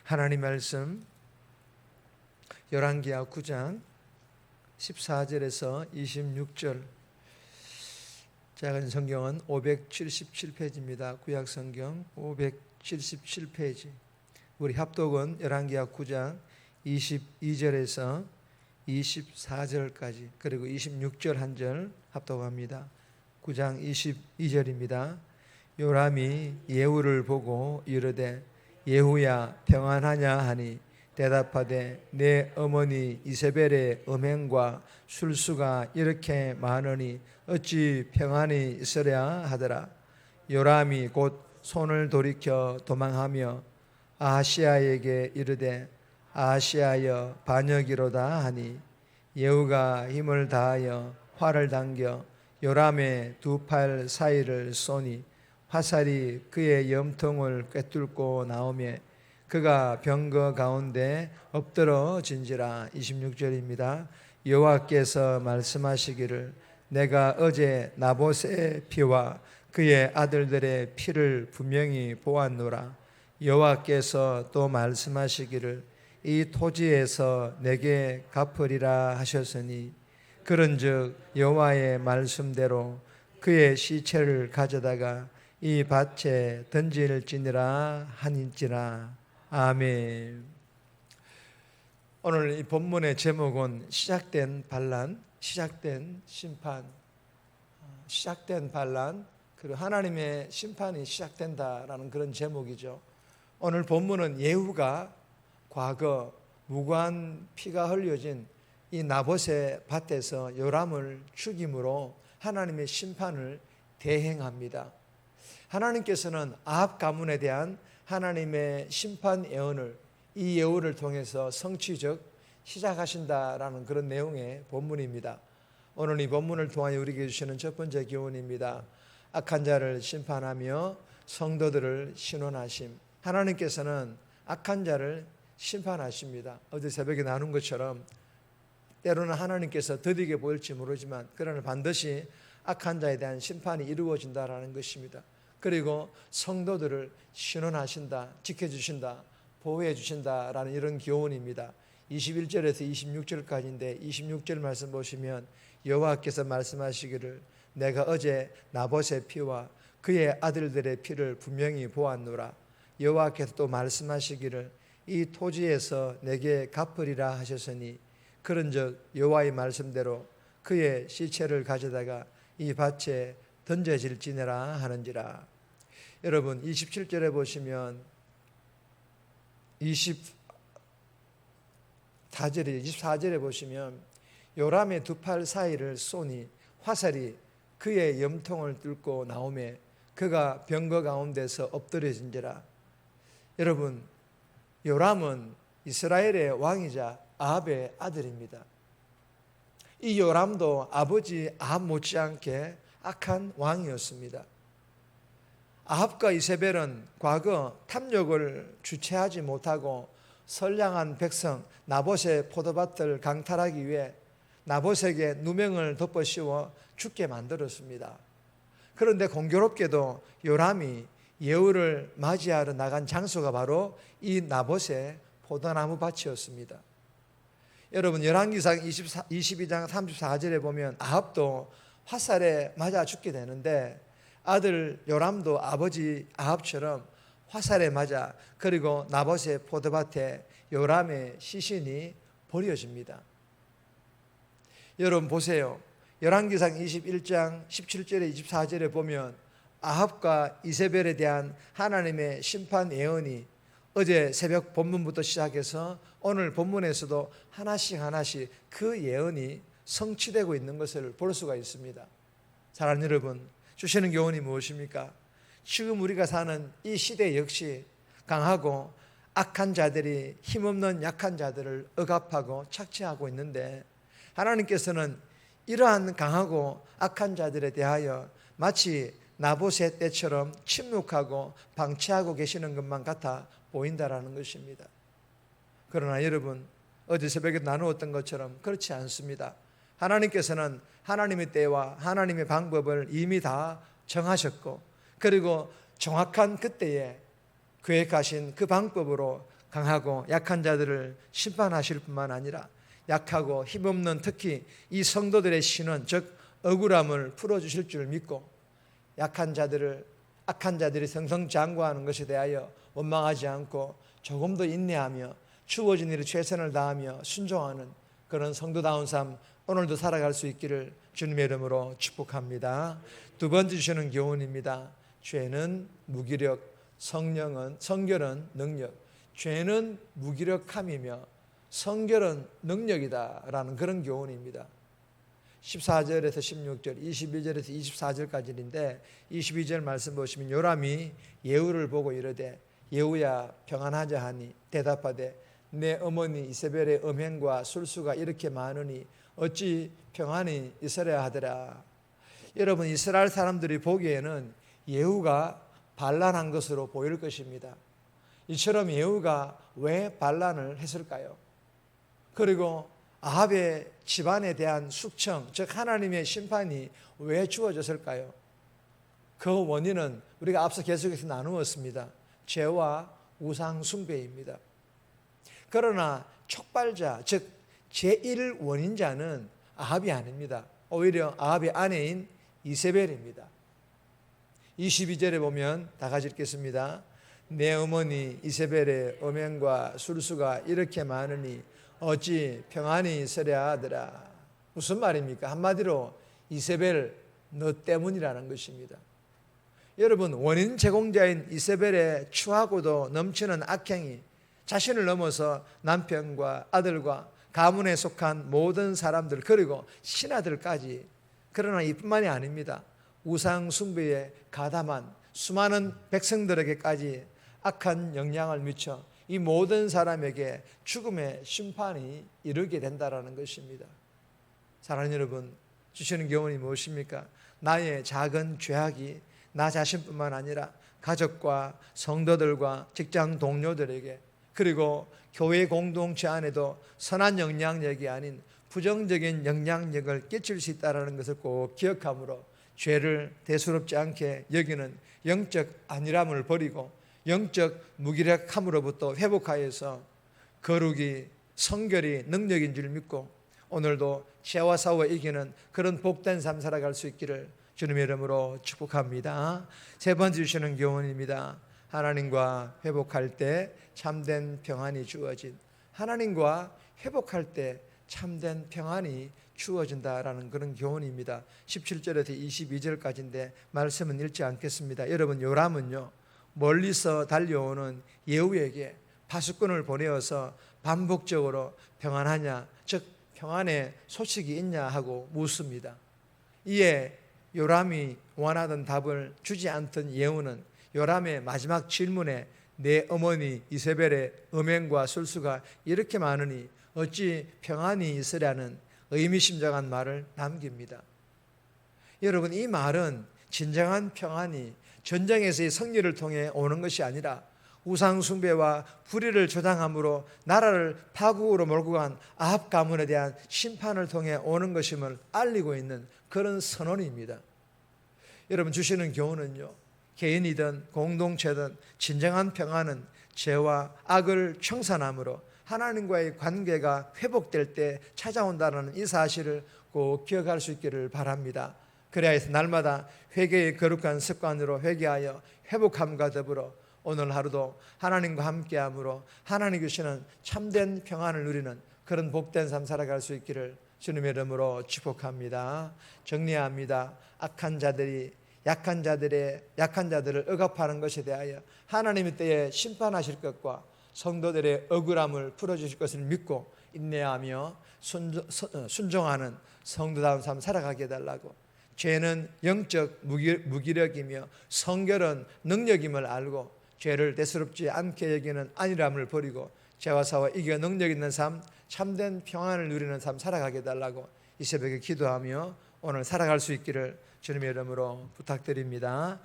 하나님 말씀 열왕기하 9장 14절에서 26절, 작은 성경은 577페이지입니다. 구약성경 577페이지. 우리 합독은 열왕기하 9장 22절에서 24절까지, 그리고 26절 한 절 합독합니다. 9장 22절입니다. 요람이 예후를 보고 이르되 예후야 평안하냐 하니 대답하되 내 어머니 이세벨의 음행과 술수가 이렇게 많으니 어찌 평안히 있으랴 하더라. 요람이 곧 손을 돌이켜 도망하며 아하시아에게 이르되 아하시아여 반역이로다 하니 예후가 힘을 다하여 활을 당겨 요람의 두 팔 사이를 쏘니 화살이 그의 염통을 꿰뚫고 나오며 그가 병거 가운데 엎드러진지라. 26절입니다. 여호와께서 말씀하시기를 내가 어제 나봇의 피와 그의 아들들의 피를 분명히 보았노라. 여호와께서 또 말씀하시기를 이 토지에서 내게 갚으리라 하셨으니 그런즉 여호와의 말씀대로 그의 시체를 가져다가 이 밭에 던질지니라 하니지라. 아멘. 오늘 이 본문의 제목은 시작된 반란, 시작된 심판, 시작된 반란, 그리고 하나님의 심판이 시작된다라는 그런 제목이죠. 오늘 본문은 예후가 과거 무고한 피가 흘려진 이 나봇의 밭에서 요람을 죽임으로 하나님의 심판을 대행합니다. 하나님께서는 아합 가문에 대한 하나님의 심판 예언을 이 예후를 통해서 성취적 시작하신다라는 그런 내용의 본문입니다. 오늘 이 본문을 통하여 우리에게 주시는 첫 번째 교훈입니다. 악한 자를 심판하며 성도들을 신원하심. 하나님께서는 악한 자를 심판하십니다. 어제 새벽에 나눈 것처럼 때로는 하나님께서 더디게 보일지 모르지만 그러나 반드시 악한 자에 대한 심판이 이루어진다라는 것입니다. 그리고 성도들을 신원하신다, 지켜주신다, 보호해 주신다라는 이런 교훈입니다. 21절에서 26절까지인데 26절 말씀 보시면 여호와께서 말씀하시기를 내가 어제 나봇의 피와 그의 아들들의 피를 분명히 보았노라. 여호와께서 또 말씀하시기를 이 토지에서 내게 갚으리라 하셨으니 그런즉 여호와의 말씀대로 그의 시체를 가져다가 이 밭에 던져질지니라 하는지라. 여러분 27절에 보시면 24절에 보시면 요람의 두 팔 사이를 쏘니 화살이 그의 염통을 뚫고 나오며 그가 병거 가운데서 엎드려진지라. 여러분 요람은 이스라엘의 왕이자 아합의 아들입니다. 이 요람도 아버지 아합 못지않게 악한 왕이었습니다. 아합과 이세벨은 과거 탐욕을 주체하지 못하고 선량한 백성 나봇의 포도밭을 강탈하기 위해 나봇에게 누명을 덮어씌워 죽게 만들었습니다. 그런데 공교롭게도 요람이 예후를 맞이하러 나간 장소가 바로 이 나봇의 포도나무 밭이었습니다. 여러분 열왕기상 22장 34절에 보면 아합도 화살에 맞아 죽게 되는데 아들 요람도 아버지 아합처럼 화살에 맞아 그리고 나봇의 포도밭에 요람의 시신이 버려집니다. 여러분 보세요. 열왕기상 21장 17절에 24절에 보면 아합과 이세벨에 대한 하나님의 심판 예언이 어제 새벽 본문부터 시작해서 오늘 본문에서도 하나씩 그 예언이 성취되고 있는 것을 볼 수가 있습니다. 사랑하는 여러분, 주시는 교훈이 무엇입니까? 지금 우리가 사는 이 시대 역시 강하고 악한 자들이 힘없는 약한 자들을 억압하고 착취하고 있는데 하나님께서는 이러한 강하고 악한 자들에 대하여 마치 나봇의 때처럼 침묵하고 방치하고 계시는 것만 같아 보인다라는 것입니다. 그러나 여러분 어제 새벽에 나누었던 것처럼 그렇지 않습니다. 하나님께서는 하나님의 때와 하나님의 방법을 이미 다 정하셨고 그리고 정확한 그때에 계획하신 그 방법으로 강하고 약한 자들을 심판하실 뿐만 아니라 약하고 힘없는 특히 이 성도들의 신원 즉 억울함을 풀어주실 줄 믿고 약한 자들을 악한 자들이 승승장구하는 것에 대하여 원망하지 않고 조금 더 인내하며 주어진 일에 최선을 다하며 순종하는 그런 성도다운 삶 오늘도 살아갈 수 있기를 주님의 이름으로 축복합니다. 두 번째 주시는 교훈입니다. 죄는 무기력, 성결은 능력. 죄는 무기력함이며 성결은 능력이다라는 그런 교훈입니다. 14절에서 16절, 21절에서 24절까지인데 22절 말씀 보시면 요람이 예후를 보고 이르되 예후야 평안하자 하니 대답하되 내 어머니 이세벨의 음행과 술수가 이렇게 많으니 어찌 평안히 있으랴 하더라. 여러분 이스라엘 사람들이 보기에는 예후가 반란한 것으로 보일 것입니다. 이처럼 예후가 왜 반란을 했을까요? 그리고 아합의 집안에 대한 숙청, 즉 하나님의 심판이 왜 주어졌을까요? 그 원인은 우리가 앞서 계속해서 나누었습니다. 죄와 우상 숭배입니다. 그러나 촉발자, 즉 제1 원인자는 아합이 아닙니다. 오히려 아합의 아내인 이세벨입니다. 22절에 보면 다 같이 읽겠습니다. 내 어머니 이세벨의 음행과 술수가 이렇게 많으니 어찌 평안히 있으랴 하더라. 무슨 말입니까? 한마디로 이세벨 너 때문이라는 것입니다. 여러분 원인 제공자인 이세벨의 추하고도 넘치는 악행이 자신을 넘어서 남편과 아들과 가문에 속한 모든 사람들 그리고 신하들까지 그러나 이뿐만이 아닙니다. 우상 숭배에 가담한 수많은 백성들에게까지 악한 영향을 미쳐 이 모든 사람에게 죽음의 심판이 이르게 된다는 것입니다. 사랑하는 여러분, 주시는 교훈이 무엇입니까? 나의 작은 죄악이 나 자신뿐만 아니라 가족과 성도들과 직장 동료들에게 그리고 교회 공동체 안에도 선한 영향력이 아닌 부정적인 영향력을 끼칠 수 있다는 것을 꼭 기억하므로 죄를 대수롭지 않게 여기는 영적 안일함을 버리고 영적 무기력함으로부터 회복하여서 거룩이 성결이 능력인 줄 믿고 오늘도 죄와 싸워 이기는 그런 복된 삶 살아갈 수 있기를 주님의 이름으로 축복합니다. 세 번째 주시는 교훈입니다. 하나님과 회복할 때 참된 평안이 주어진 하나님과 회복할 때 참된 평안이 주어진다라는 그런 교훈입니다. 17절에서 22절까지인데 말씀은 읽지 않겠습니다. 여러분 요람은요 멀리서 달려오는 예후에게 파수꾼을 보내어서 반복적으로 평안하냐 즉 평안의 소식이 있냐 하고 묻습니다. 이에 요람이 원하던 답을 주지 않던 예후는 요람의 마지막 질문에 내 어머니 이세벨의 음행과 술수가 이렇게 많으니 어찌 평안히 있으랴는 의미심장한 말을 남깁니다. 여러분 이 말은 진정한 평안이 전쟁에서의 승리를 통해 오는 것이 아니라 우상 숭배와 불의를 조장함으로 나라를 파국으로 몰고 간 아합 가문에 대한 심판을 통해 오는 것임을 알리고 있는 그런 선언입니다. 여러분 주시는 교훈은요 개인이든 공동체든 진정한 평안은 죄와 악을 청산함으로 하나님과의 관계가 회복될 때 찾아온다는 이 사실을 꼭 기억할 수 있기를 바랍니다. 그래야 해서 날마다 회개의 거룩한 습관으로 회개하여 회복함과 더불어 오늘 하루도 하나님과 함께함으로 하나님 주시는 참된 평안을 누리는 그런 복된 삶 살아갈 수 있기를 주님의 이름으로 축복합니다. 정리합니다. 악한 자들이 약한 자들을 억압하는 것에 대하여 하나님의 때에 심판하실 것과 성도들의 억울함을 풀어주실 것을 믿고 인내하며 순종하는 성도다운 삶 살아가게 해달라고 죄는 영적 무기력이며 성결은 능력임을 알고 죄를 대수롭지 않게 여기는 안일함을 버리고 죄와 싸워 이겨 능력 있는 삶 참된 평안을 누리는 삶 살아가게 해달라고 이 새벽에 기도하며 오늘 살아갈 수 있기를 주님의 이름으로 부탁드립니다.